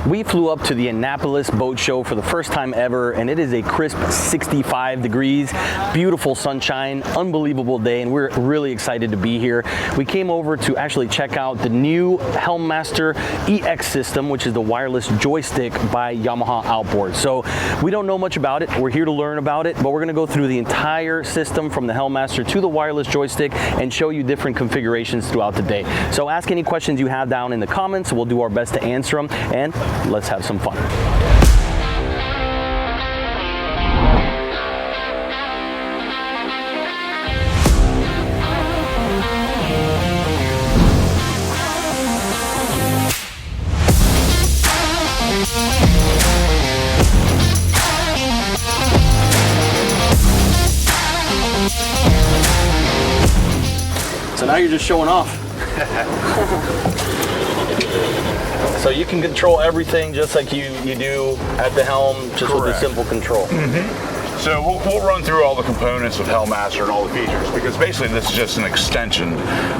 We flew up to the Annapolis Boat Show for the first time ever, and it is a crisp 65 degrees, beautiful sunshine, unbelievable day, and we're really excited to be here. We came over to actually check out the new Helm EX system, which is the wireless joystick by Yamaha outboard. So we don't know much about it. We're here to learn about it, but we're gonna go through the entire system from the Helm to the wireless joystick and show you different configurations throughout the day. So ask any questions you have down in the comments. We'll do our best to answer them, and let's have some fun. So now you're just showing off. So you can control everything just like you do at the Helm, just Correct. With a simple control. So we'll run through all the components of Helmmaster and all the features, because basically this is just an extension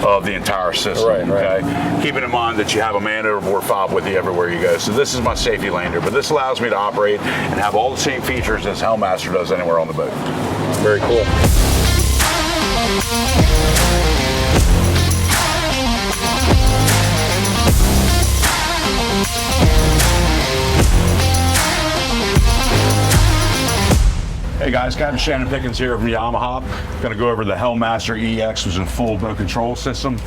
of the entire system. Right. Okay? Keeping in mind that you have a man overboard fob with you everywhere you go. So this is my safety lander, but this allows me to operate and have all the same features as Helmmaster does anywhere on the boat. Very cool. Hey guys, Captain Shannon Pickens here from Yamaha. Going to go over the Helmmaster EX, which is a full boat control system.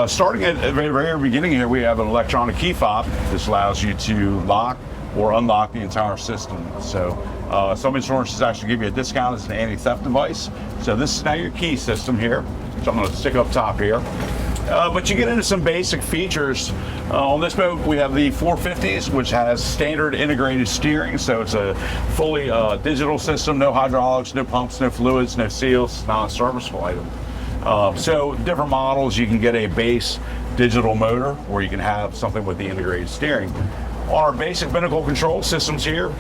Starting at the very beginning here, we have an electronic key fob. This allows you to lock or unlock the entire system. So some insurances actually give you a discount as an anti-theft device. So this is now your key system here, which I'm going to stick up top here. But you get into some basic features. On this boat, we have the 450s, which has standard integrated steering. So it's a fully digital system, no hydraulics, no pumps, no fluids, no seals, non-serviceable item. So different models, you can get a base digital motor, or you can have something with the integrated steering. On our basic Binnacle control systems here,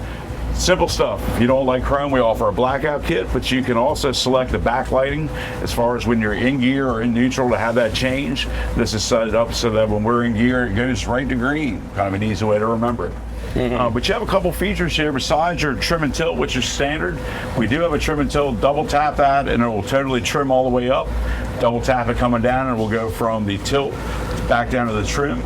simple stuff. If you don't like chrome, we offer a blackout kit, but you can also select the backlighting as far as when you're in gear or in neutral to have that change. This is set up so that when we're in gear, it goes right to green. Kind of an easy way to remember it. But you have a couple features here besides your trim and tilt, which is standard. We do have a trim and tilt. Double tap that and it will totally trim all the way up. Double tap it coming down and we'll go from the tilt back down to the trim.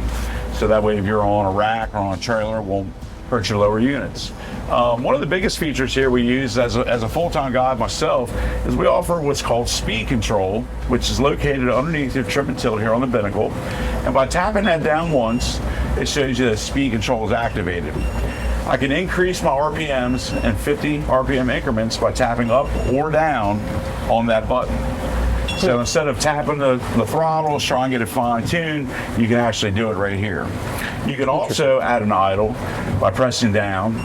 So that way if you're on a rack or on a trailer, it won't hurt your lower units. One of the biggest features here we use as a full-time guide myself is we offer what's called speed control, which is located underneath your trim and tilt here on the Binnacle. And by tapping that down once, it shows you that speed control is activated. I can increase my RPMs in 50 RPM increments by tapping up or down on that button. So instead of tapping the throttle, trying to get it fine-tuned, you can actually do it right here. You can also add an idle by pressing down,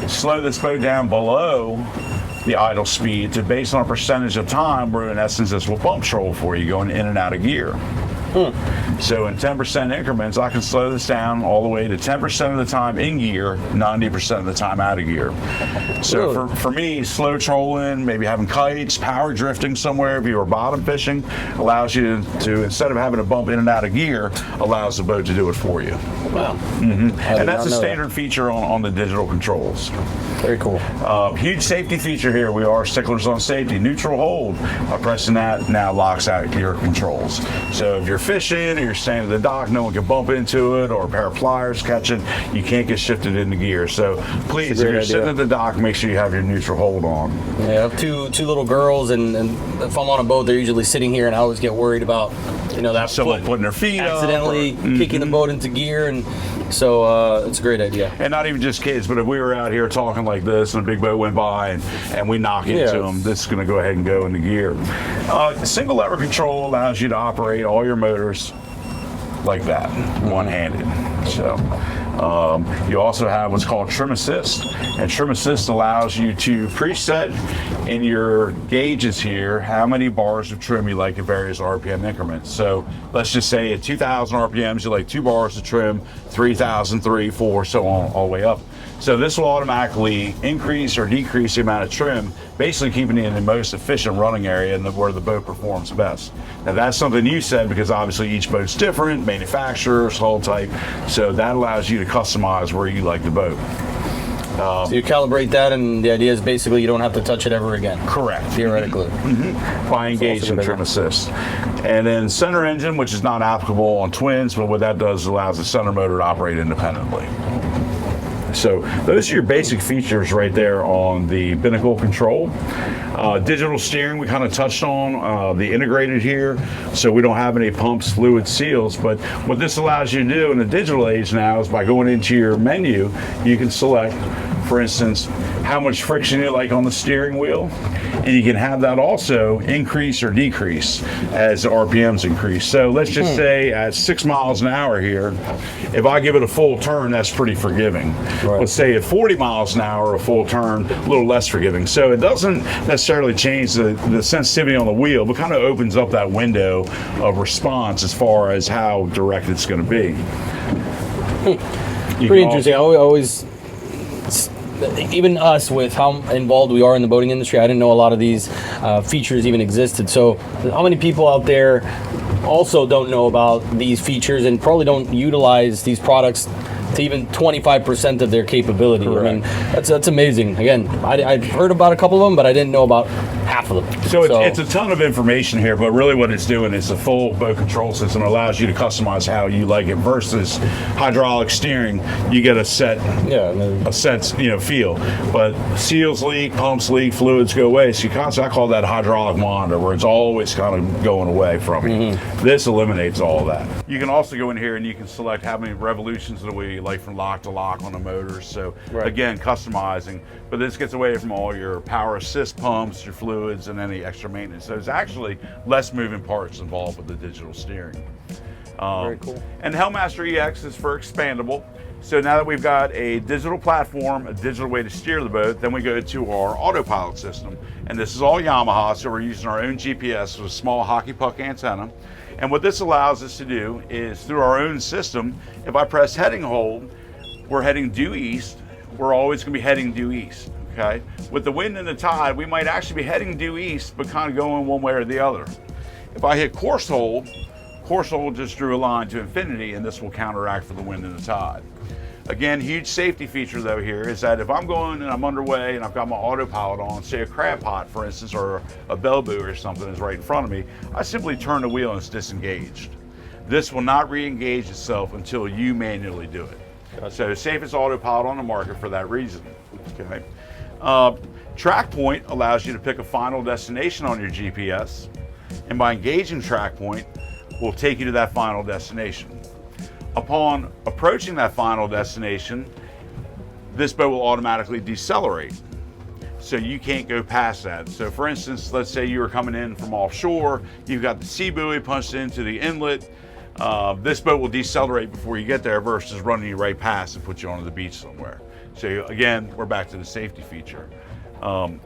slow this boat down below the idle speed to based on a percentage of time where in essence this will bump troll for you going in and out of gear. So in 10% increments, I can slow this down all the way to 10% of the time in gear, 90% of the time out of gear. So for me, slow trolling, maybe having kites, power drifting somewhere, if you were bottom fishing, allows you to, instead of having to bump in and out of gear, allows the boat to do it for you. Wow. And that's a standard feature on the digital controls. Very cool. Huge safety feature here. We are sticklers on safety. Neutral hold, by pressing that now locks out your controls. So if you're fishing or you're staying at the dock, no one can bump into it, or a pair of pliers catch it, you can't get shifted into gear. So please, if you're sitting at the dock, make sure you have your neutral hold on. Yeah, I have two little girls, and if I'm on a boat, they're usually sitting here, and I always get worried about, you know, that someone putting their feet accidentally kicking the boat into gear, and so it's a great idea. And not even just kids, but if we were out here talking like this and a big boat went by and we knock into them, this is going to go ahead and go into gear. Single lever control allows you to operate all your motors like that, one-handed. So you also have what's called trim assist, and trim assist allows you to preset in your gauges here how many bars of trim you like in various RPM increments. So let's just say at 2,000 RPMs you like 2 bars of trim, 3,000, 3, 4, so on, all the way up. So this will automatically increase or decrease the amount of trim, basically keeping it in the most efficient running area and where the boat performs best. Now that's something you said, because obviously each boat's different, manufacturers, hull type, so that allows you to customize where you like the boat. So you calibrate that, and the idea is basically you don't have to touch it ever again. Correct. Theoretically. By engaging trim assist. And then center engine, which is not applicable on twins, but what that does is allows the center motor to operate independently. So those are your basic features right there on the Binnacle control. Digital steering we kind of touched on, the integrated here, so we don't have any pumps, fluid, seals, but what this allows you to do in the digital age now is by going into your menu, you can select, for instance, how much friction you like on the steering wheel, and you can have that also increase or decrease as the RPMs increase. So let's just say at 6 miles an hour here, if I give it a full turn, that's pretty forgiving. Right. Let's say at 40 miles an hour, a full turn, a little less forgiving. So it doesn't necessarily change the sensitivity on the wheel, but kind of opens up that window of response as far as how direct it's going to be. Pretty interesting. I always, even us, with how involved we are in the boating industry, I didn't know a lot of these features even existed. So how many people out there also don't know about these features and probably don't utilize these products to even 25% of their capability? Correct. I mean, that's amazing. Again, I've heard about a couple of them, but I didn't know about half of them. So it's a ton of information here, but really what it's doing is a full boat control system. It allows you to customize how you like it versus hydraulic steering. You get a set, feel. But seals leak, pumps leak, fluids go away. So I call that hydraulic monitor, where it's always kind of going away from you. This eliminates all of that. You can also go in here and you can select how many revolutions of the wheel, like from lock to lock on the motors. So again, customizing, but this gets away from all your power assist pumps, your fluids, and any extra maintenance. So there's actually less moving parts involved with the digital steering. Very cool. And the Helmmaster EX is for expandable. So now that we've got a digital platform, a digital way to steer the boat, then we go to our AutoPilot system. And this is all Yamaha, so we're using our own GPS with a small hockey puck antenna. And what this allows us to do is, through our own system, if I press heading hold, we're heading due east, we're always going to be heading due east. Okay? With the wind and the tide, we might actually be heading due east, but kind of going one way or the other. If I hit course hold just drew a line to infinity, and this will counteract for the wind and the tide. Again, huge safety feature though here is that if I'm going and I'm underway and I've got my autopilot on, say a crab pot for instance, or a bell buoy or something is right in front of me, I simply turn the wheel and it's disengaged. This will not re-engage itself until you manually do it. Gotcha. So safest autopilot on the market for that reason. Okay. Track point allows you to pick a final destination on your GPS, and by engaging track point, will take you to that final destination. Upon approaching that final destination, this boat will automatically decelerate. So you can't go past that. So for instance, let's say you were coming in from offshore, you've got the sea buoy punched into the inlet, this boat will decelerate before you get there versus running you right past and put you onto the beach somewhere. So again, we're back to the safety feature.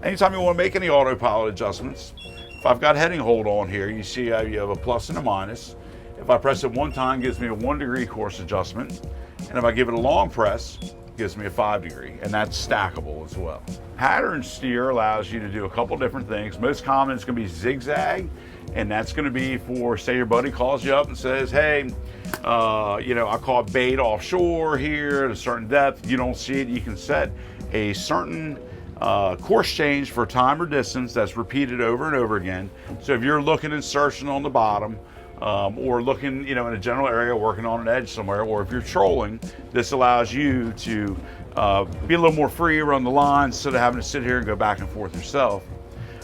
Anytime you want to make any autopilot adjustments, if I've got heading hold on here, you see how you have a plus and a minus. If I press it one time, it gives me a 1 degree course adjustment. And if I give it a long press, it gives me a 5 degree, and that's stackable as well. Pattern steer allows you to do a couple different things. Most common is going to be zigzag, and that's going to be for, say your buddy calls you up and says, hey, I caught bait offshore here at a certain depth. You don't see it, you can set a certain course change for time or distance that's repeated over and over again. So if you're looking and searching on the bottom, or looking, in a general area, working on an edge somewhere, or if you're trolling, this allows you to be a little more free around the line instead of having to sit here and go back and forth yourself.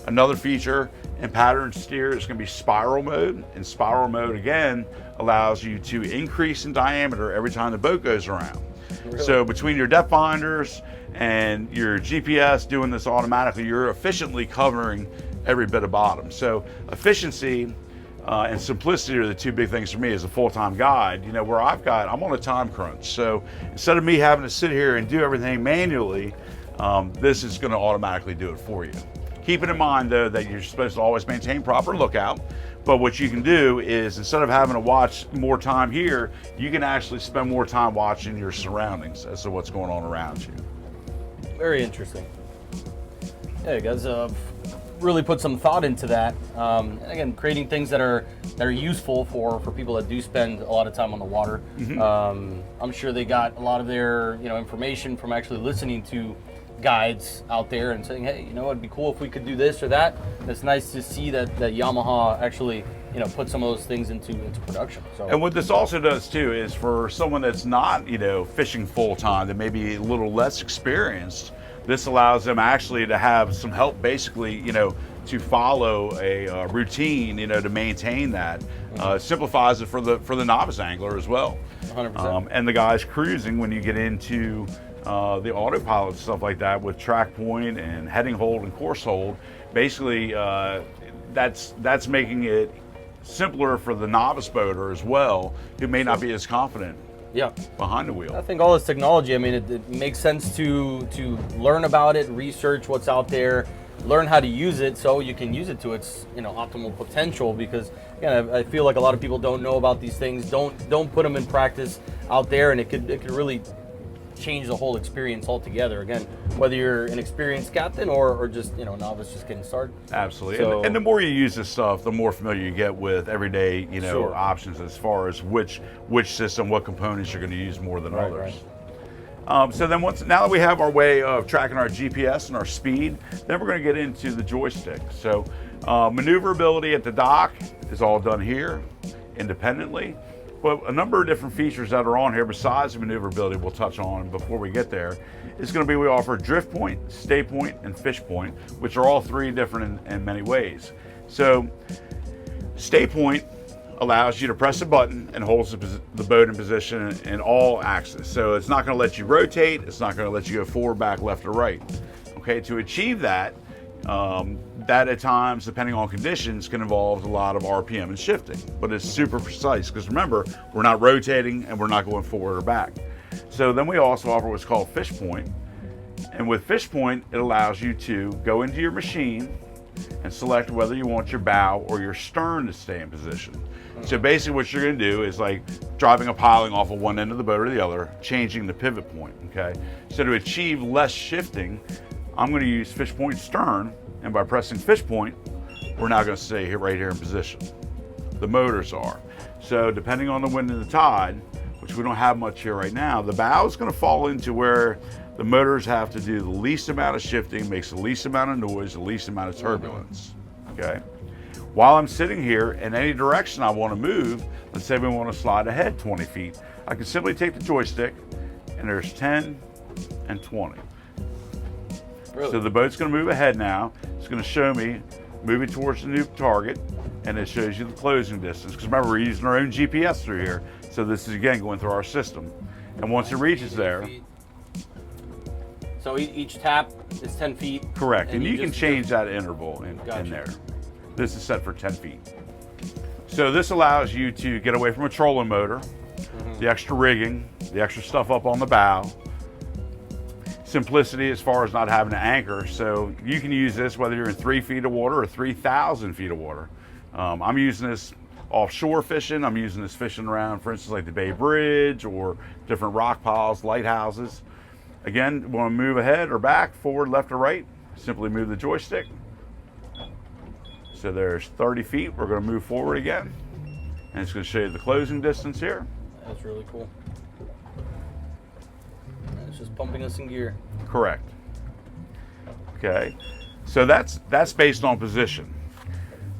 Another feature in pattern steer is going to be spiral mode, and spiral mode again allows you to increase in diameter every time the boat goes around. Really? So between your depth finders and your GPS doing this automatically, you're efficiently covering every bit of bottom. So efficiency and simplicity are the two big things for me as a full-time guide, where I'm on a time crunch. So instead of me having to sit here and do everything manually, this is going to automatically do it for you. Keeping in mind though that you're supposed to always maintain proper lookout, but what you can do is, instead of having to watch more time here, you can actually spend more time watching your surroundings as to what's going on around you. Very interesting. Yeah, you guys really put some thought into that. And again, creating things that are useful for people that do spend a lot of time on the water. I'm sure they got a lot of their information from actually listening to guides out there and saying, hey, it'd be cool if we could do this or that. It's nice to see that Yamaha actually put some of those things into production. So, and what this also does too is for someone that's not fishing full time, that may be a little less experienced, this allows them actually to have some help, basically, to follow a routine, to maintain that. Simplifies it for the novice angler as well. 100%. And the guys cruising, when you get into the AutoPilot stuff like that with track point and heading hold and course hold, basically that's making it simpler for the novice boater as well, who may not be as confident behind the wheel. I think all this technology, it makes sense to learn about it, research what's out there, learn how to use it so you can use it to its optimal potential. Because again, I feel like a lot of people don't know about these things, don't put them in practice out there, and it could really change the whole experience altogether. Again, whether you're an experienced captain or just novice just getting started. Absolutely. So, and the more you use this stuff, the more familiar you get with everyday Sure. options as far as which system, what components you're going to use more than others. So then now that we have our way of tracking our GPS and our speed, then we're going to get into the joystick. So maneuverability at the dock is all done here independently. But a number of different features that are on here besides the maneuverability we'll touch on before we get there is going to be we offer drift point, stay point, and fish point, which are all three different in many ways. So stay point allows you to press a button and holds the boat in position in all axes. So it's not going to let you rotate, it's not going to let you go forward, back, left, or right. Okay, to achieve that, that at times, depending on conditions, can involve a lot of RPM and shifting, but it's super precise because remember, we're not rotating and we're not going forward or back. So then we also offer what's called fish point. And with fish point, it allows you to go into your machine and select whether you want your bow or your stern to stay in position. So basically what you're going to do is like driving a piling off of one end of the boat or the other, changing the pivot point, okay? So to achieve less shifting, I'm going to use fish point stern, and by pressing fish point, we're now going to stay here, right here in position. The motors are. So depending on the wind and the tide, which we don't have much here right now, the bow is going to fall into where the motors have to do the least amount of shifting, makes the least amount of noise, the least amount of turbulence, okay? While I'm sitting here in any direction I want to move, let's say we want to slide ahead 20 feet, I can simply take the joystick, and there's 10 and 20. Really? So the boat's going to move ahead now. It's going to show me moving towards the new target, and it shows you the closing distance. Because remember, we're using our own GPS through here. So this is, again, going through our system. And once it reaches there... So each tap is 10 feet? Correct. And you can change that interval in Gotcha. there. This is set for 10 feet. So this allows you to get away from a trolling motor, the extra rigging, the extra stuff up on the bow, simplicity as far as not having to anchor. So you can use this whether you're in 3 feet of water or 3,000 feet of water. I'm using this offshore fishing. I'm using this fishing around, for instance, like the Bay Bridge or different rock piles, lighthouses. Again, want to move ahead or back, forward, left or right, simply move the joystick. So there's 30 feet. We're going to move forward again. And it's going to show you the closing distance here. That's really cool. It's just pumping us in gear. Correct. Okay. So that's based on position.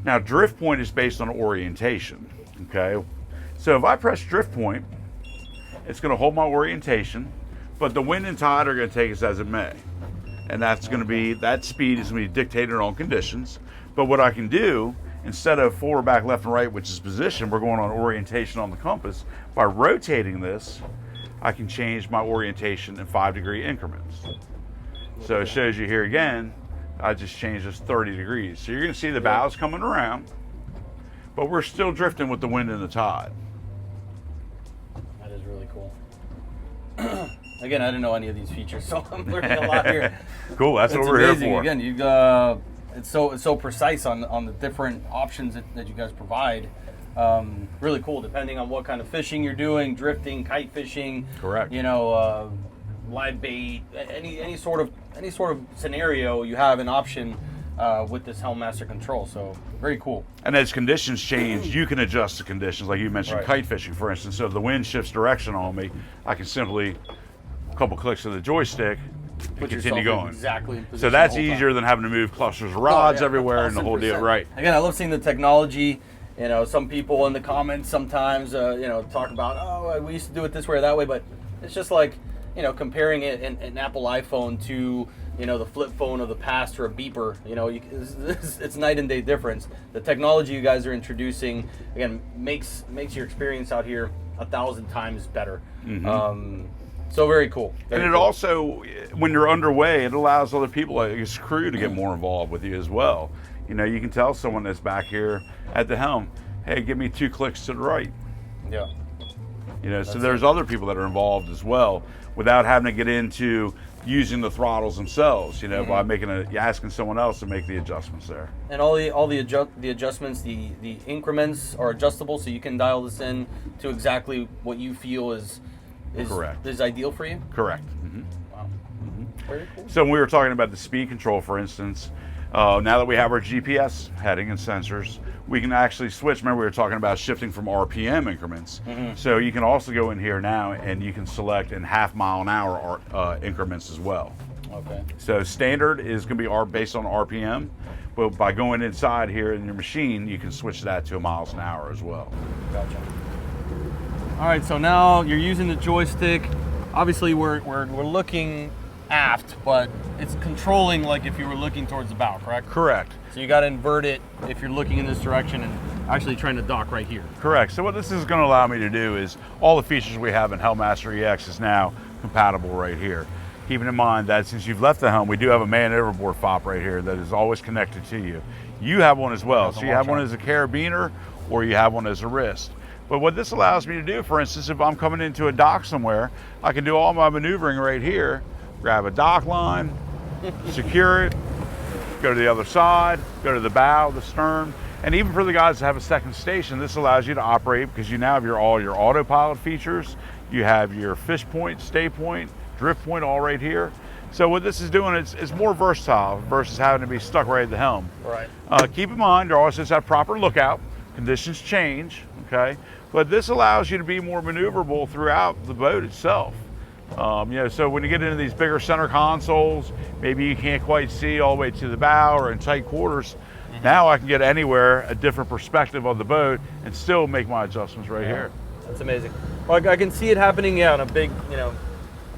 Now drift point is based on orientation. Okay. So if I press drift point, it's going to hold my orientation, but the wind and tide are going to take us as it may. And that's going to be, that speed is going to be dictated on conditions. But what I can do, instead of forward, back, left, and right, which is position, we're going on orientation on the compass. By rotating this, I can change my orientation in 5-degree increments. So it shows you here again, I just changed this 30 degrees. So you're going to see the bows coming around, but we're still drifting with the wind and the tide. That is really cool. Again, I didn't know any of these features, so I'm learning a lot here. Cool, that's what we're amazing. here for. Again, you it's so precise on the different options that you guys provide. Really cool, depending on what kind of fishing you're doing, drifting, kite fishing. Correct. live bait, any sort of scenario, you have an option with this Helm Master control. So very cool. And as conditions change, you can adjust the conditions. Like you mentioned, Right. kite fishing, for instance. So if the wind shifts direction on me, I can simply, a couple clicks of the joystick, and continue going. Exactly in position So that's the whole easier time. than having to move clusters of rods yeah, everywhere and the whole deal. 1000%. Right. Again, I love seeing the technology. You know, some people in the comments sometimes, you know, talk about, oh, we used to do it this way or that way, but it's just like, you know, comparing it an Apple iPhone to, you know, the flip phone of the past or a beeper. You know, it's night and day difference. The technology you guys are introducing, again, makes your experience out here 1,000 times better. So very cool. Very And it cool. also, when you're underway, it allows other people, like his crew, to get more involved with you as well. You know, you can tell someone that's back here at the helm, hey, give me 2 clicks to the right. Yeah. You know, so there's other people that are involved as well, without having to get into using the throttles themselves. You know, by asking someone else to make the adjustments there. And all the adjustments, the increments are adjustable, so you can dial this in to exactly what you feel is Correct. Is ideal for you. Correct. Wow. Very cool. So when we were talking about the speed control, for instance, now that we have our GPS heading and sensors, we can actually switch. Remember, we were talking about shifting from RPM increments. So you can also go in here now and you can select in half-mile-an-hour increments as well. Okay. So standard is going to be based on RPM, but by going inside here in your machine, you can switch that to miles an hour as well. Gotcha. All right, so now you're using the joystick. Obviously, we're looking aft, but it's controlling like if you were looking towards the bow, correct? Correct. So you got to invert it if you're looking in this direction and actually trying to dock right here. Correct. So what this is going to allow me to do is all the features we have in Helm Master EX is now compatible right here. Keeping in mind that since you've left the helm, we do have a man overboard fop right here that is always connected to you. You have one as well. So you have one as a carabiner or you have one as a wrist. But what this allows me to do, for instance, if I'm coming into a dock somewhere, I can do all my maneuvering right here, grab a dock line, secure it, go to the other side, go to the bow, the stern, and even for the guys that have a second station, this allows you to operate because you now have all your AutoPilot features, you have your fish point, stay point, drift point all right here. So what this is doing, it's more versatile versus having to be stuck right at the helm. Right. Keep in mind, you always have to have proper lookout. Conditions change, okay? But this allows you to be more maneuverable throughout the boat itself. You know, so when you get into these bigger center consoles, maybe you can't quite see all the way to the bow or in tight quarters. Now I can get anywhere, a different perspective of the boat, and still make my adjustments right here. That's amazing. Well, I can see it happening, yeah, on a big, you know,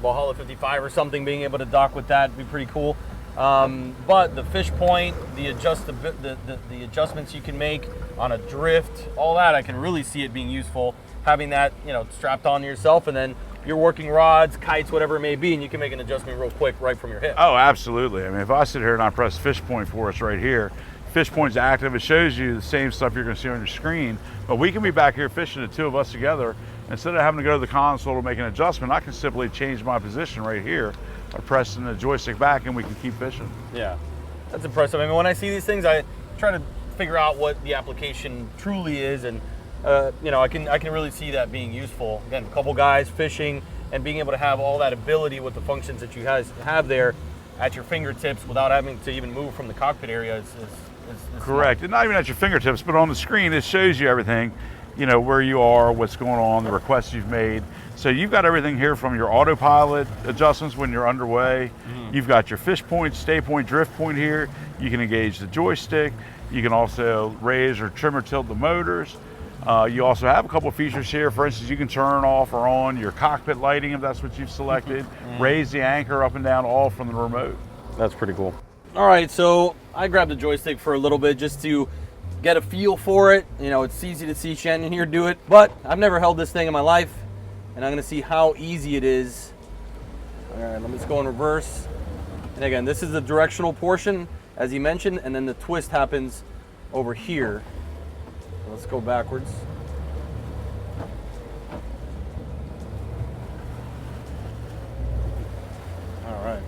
Valhalla 55 or something, being able to dock with that would be pretty cool. But the fish point, the adjustments you can make on a drift, all that, I can really see it being useful. Having that, you know, strapped onto yourself, and then you're working rods, kites, whatever it may be, and you can make an adjustment real quick right from your hip. Oh, absolutely. I mean, if I sit here and I press fish point for us right here, fish point's active. It shows you the same stuff you're going to see on your screen, but we can be back here fishing, the two of us together. Instead of having to go to the console to make an adjustment, I can simply change my position right here by pressing the joystick back, and we can keep fishing. Yeah, that's impressive. I mean, when I see these things, I try to figure out what the application truly is, and you know, I can really see that being useful. Again, a couple guys fishing and being able to have all that ability with the functions that you guys have there at your fingertips without having to even move from the cockpit area is correct. And not even at your fingertips, but on the screen, it shows you everything, you know, where you are, what's going on, the requests you've made. So you've got everything here from your AutoPilot adjustments when you're underway. You've got your fish point, stay point, drift point here. You can engage the joystick. You can also raise or trim or tilt the motors. You also have a couple of features here. For instance, you can turn off or on your cockpit lighting if that's what you've selected. Raise the anchor up and down, all from the remote. That's pretty cool. All right, so I grabbed the joystick for a little bit just to get a feel for it. You know, it's easy to see Shannon here do it, but I've never held this thing in my life, and I'm gonna see how easy it is. All right, let me just go in reverse. And again, this is the directional portion, as he mentioned, and then the twist happens over here. So let's go backwards. All right.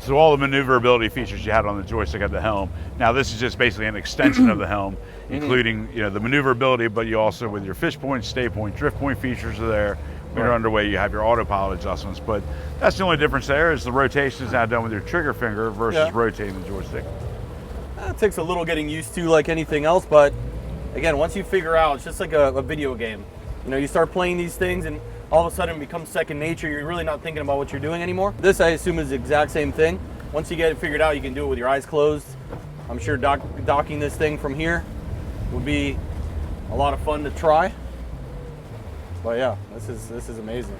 So all the maneuverability features you had on the joystick at the helm, now this is just basically an extension of the helm, including, you know, the maneuverability, but you also, with your fish point, stay point, drift point features are there. When you're underway, you have your autopilot adjustments, but that's the only difference there is the rotation is now done with your trigger finger versus rotating the joystick. It takes a little getting used to like anything else, but again, once you figure out, it's just like a video game. You know, you start playing these things and all of a sudden it becomes second nature. You're really not thinking about what you're doing anymore. This, I assume, is the exact same thing. Once you get it figured out, you can do it with your eyes closed. I'm sure docking this thing from here would be a lot of fun to try. But yeah, this is amazing.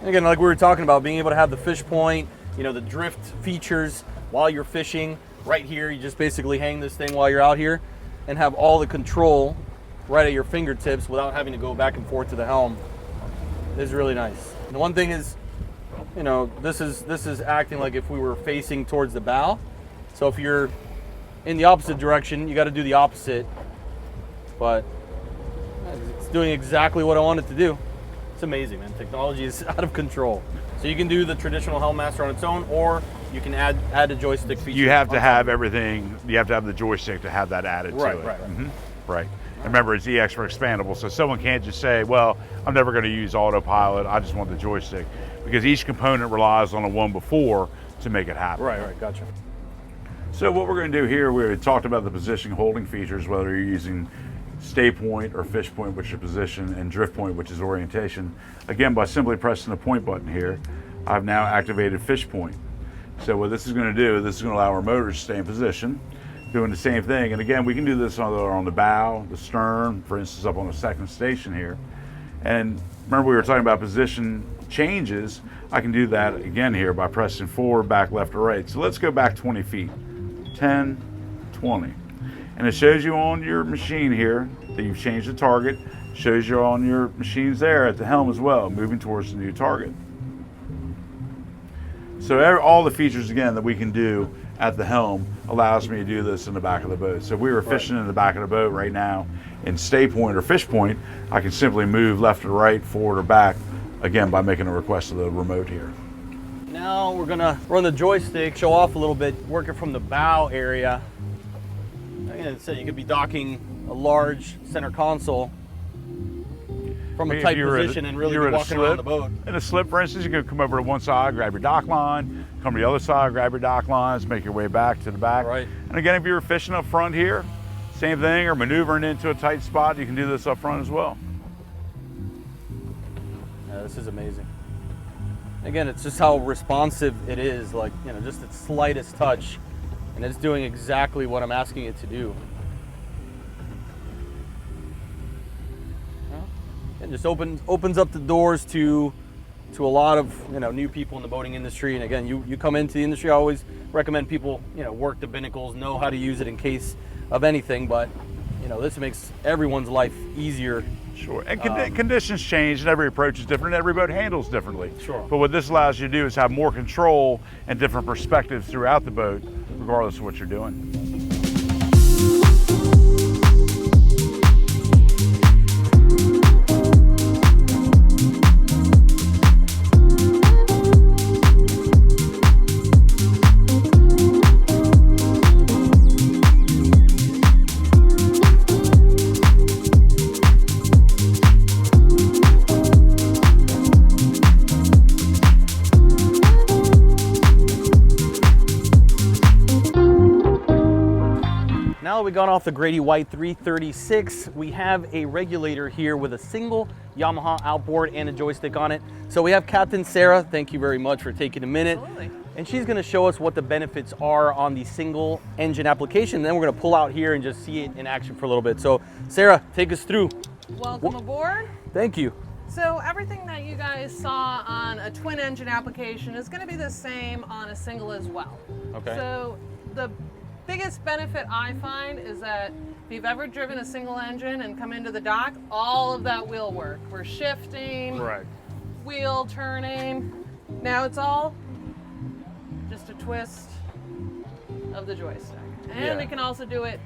And again, like we were talking about, being able to have the fish point, you know, the drift features while you're fishing. Right here, you just basically hang this thing while you're out here and have all the control right at your fingertips without having to go back and forth to the helm. Is really nice. And the one thing is, you know, this is acting like if we were facing towards the bow. So if you're in the opposite direction, you got to do the opposite. But it's doing exactly what I want it to do. It's amazing, man. Technology is out of control. So you can do the traditional Helm Master on its own, or you can add a joystick feature. You have to have everything. You have to have the joystick to have that added to it. Right. And remember, it's EX for expandable, so someone can't just say, well, I'm never going to use AutoPilot, I just want the joystick. Because each component relies on the one before to make it happen. Right, gotcha. So what we're going to do here, we talked about the position holding features, whether you're using stay point or fish point, which is position, and drift point, which is orientation. Again, by simply pressing the point button here, I've now activated fish point. So what this is going to do, this is going to allow our motors to stay in position, doing the same thing. And again, we can do this on the bow, the stern, for instance, up on the second station here. And remember, we were talking about position changes. I can do that again here by pressing forward, back, left, or right. So let's go back 20 feet, 10, 20. And it shows you on your machine here that you've changed the target. Shows you on your machines there at the helm as well, moving towards the new target. So all the features, again, that we can do at the helm allows me to do this in the back of the boat. So if we were fishing in the back of the boat right now in stay point or fish point, I can simply move left or right, forward or back, again, by making a request to the remote here. Now we're gonna run the joystick, show off a little bit, working from the bow area. Again, so you could be docking a large center console from a tight position and really be walking around the boat. In a slip, for instance, you could come over to one side, grab your dock line, come to the other side, grab your dock lines, make your way back to the back. Right. And again, if you were fishing up front here, same thing, or maneuvering into a tight spot, you can do this up front as well. Yeah, this is amazing. Again, it's just how responsive it is, like, you know, just its slightest touch, and it's doing exactly what I'm asking it to do. It just opens up the doors to a lot of, you know, new people in the boating industry. And again, you come into the industry, I always recommend people, you know, work the Binnacles, know how to use it in case of anything. But, you know, this makes everyone's life easier. Sure, and conditions change, and every approach is different, and every boat handles differently. Sure. But what this allows you to do is have more control and different perspectives throughout the boat, regardless of what you're doing. Now that we got off the Grady White 336, we have a regulator here with a single Yamaha outboard and a joystick on it. So we have Captain Sarah, thank you very much for taking a minute. Absolutely. And she's gonna show us what the benefits are on the single engine application. Then we're gonna pull out here and just see it in action for a little bit. So Sarah, take us through. Welcome aboard. Thank you. So everything that you guys saw on a twin engine application is going to be the same on a single as well. Okay. So the biggest benefit I find is that if you've ever driven a single engine and come into the dock, all of that will work. We're shifting, Right. wheel turning. Now it's all just a twist of the joystick. And Yeah. it can also do it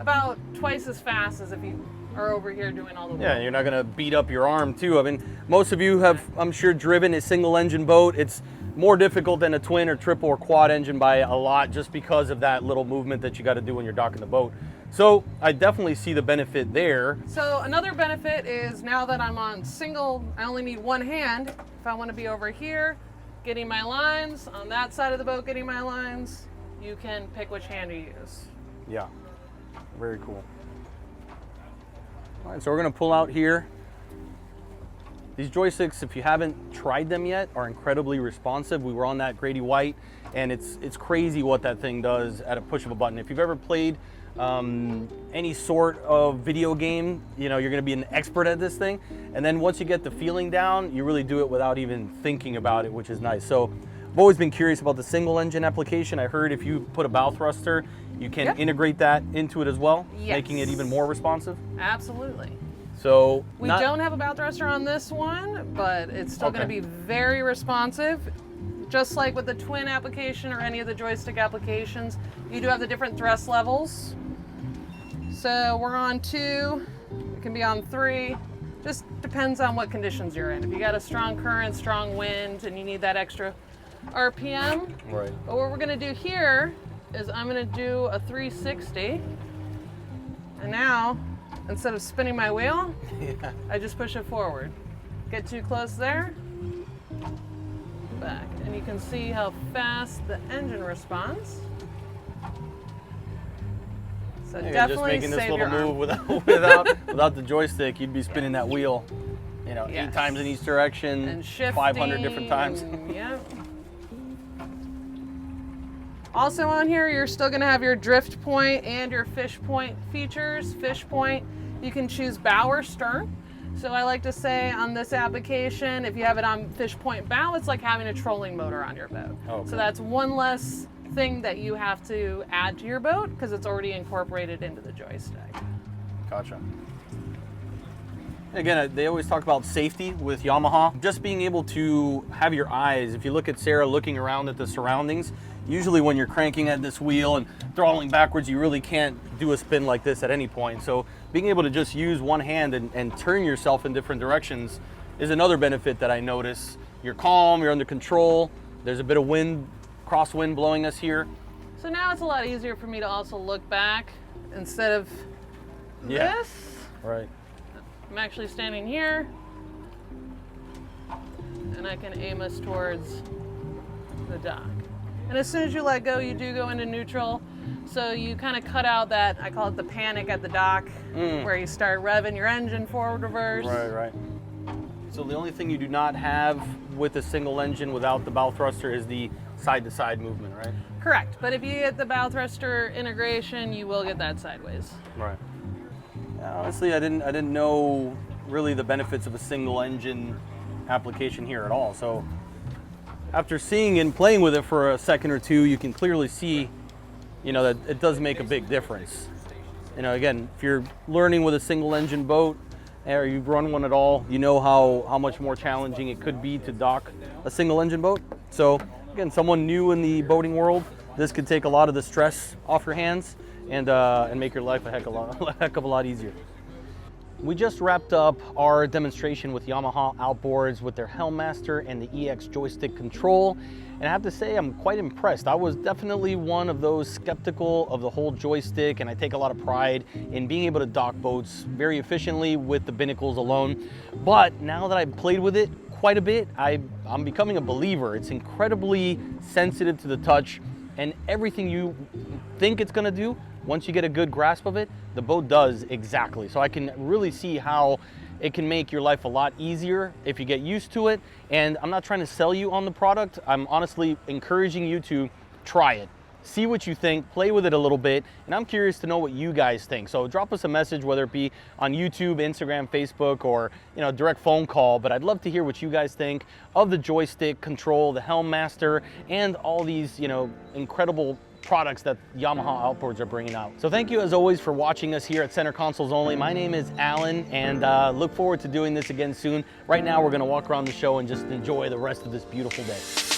about twice as fast as if you are over here doing all the work. Yeah, you're not gonna beat up your arm too. I mean, most of you have, I'm sure, driven a single engine boat. It's more difficult than a twin or triple or quad engine by a lot just because of that little movement that you gotta do when you're docking the boat. So I definitely see the benefit there. So another benefit is now that I'm on single, I only need one hand. If I want to be over here, getting my lines, on that side of the boat getting my lines, you can pick which hand to use. Yeah, very cool. All right, so we're gonna pull out here. These joysticks, if you haven't tried them yet, are incredibly responsive. We were on that Grady White, and it's crazy what that thing does at a push of a button. If you've ever played any sort of video game, you know, you're gonna be an expert at this thing. And then once you get the feeling down, you really do it without even thinking about it, which is nice. So I've always been curious about the single engine application. I heard if you put a bow thruster, you can integrate that into it as well, making it even more responsive. Absolutely. So we don't have a bow thruster on this one, but it's still going to be very responsive. Just like with the twin application or any of the joystick applications, you do have the different thrust levels. So we're on 2, it can be on 3. Just depends on what conditions you're in. If you got a strong current, strong wind, and you need that extra RPM. Right. But what we're going to do here is I'm going to do a 360. And now, instead of spinning my wheel, I just push it forward. Get too close there, back. And you can see how fast the engine responds. So definitely just making this save little your move arm. without the joystick, you'd be spinning that wheel, you know, 8 times in each direction, and shifting, 500 different times. Yep. Also on here, you're still gonna have your drift point and your fish point features. Fish point, you can choose bow or stern. So I like to say on this application, if you have it on fish point bow, it's like having a trolling motor on your boat. Okay. So that's one less thing that you have to add to your boat because it's already incorporated into the joystick. Gotcha. Again, they always talk about safety with Yamaha. Just being able to have your eyes, if you look at Sarah looking around at the surroundings, usually when you're cranking at this wheel and throttling backwards, you really can't do a spin like this at any point. So being able to just use one hand and turn yourself in different directions is another benefit that I notice. You're calm, you're under control. There's a bit of wind, crosswind blowing us here. So now it's a lot easier for me to also look back instead of this. Right. I'm actually standing here and I can aim us towards the dock. And as soon as you let go, you do go into neutral. So you kind of cut out that, I call it the panic at the dock, where you start revving your engine forward, reverse. Right. So the only thing you do not have with a single engine without the bow thruster is the side-to-side movement, right? Correct. But if you get the bow thruster integration, you will get that sideways. Right. Yeah, honestly, I didn't know really the benefits of a single engine application here at all. So after seeing and playing with it for a second or two, you can clearly see, you know, that it does make a big difference. You know, again, if you're learning with a single engine boat or you've run one at all, you know how much more challenging it could be to dock a single engine boat. So again, someone new in the boating world, this could take a lot of the stress off your hands and make your life a heck of a lot easier. We just wrapped up our demonstration with Yamaha outboards with their Helm Master and the EX joystick control. And I have to say, I'm quite impressed. I was definitely one of those skeptical of the whole joystick, and I take a lot of pride in being able to dock boats very efficiently with the Binnacles alone. But now that I've played with it quite a bit, I'm becoming a believer. It's incredibly sensitive to the touch, and everything you think it's gonna do, once you get a good grasp of it, the boat does exactly. So I can really see how it can make your life a lot easier if you get used to it. And I'm not trying to sell you on the product. I'm honestly encouraging you to try it. See what you think, play with it a little bit, and I'm curious to know what you guys think. So drop us a message, whether it be on YouTube, Instagram, Facebook, or direct phone call. But I'd love to hear what you guys think of the joystick control, the Helm Master, and all these incredible products that Yamaha outboards are bringing out. So thank you as always for watching us here at Center Consoles Only. My name is Alan, and look forward to doing this again soon. Right now we're going to walk around the show and just enjoy the rest of this beautiful day.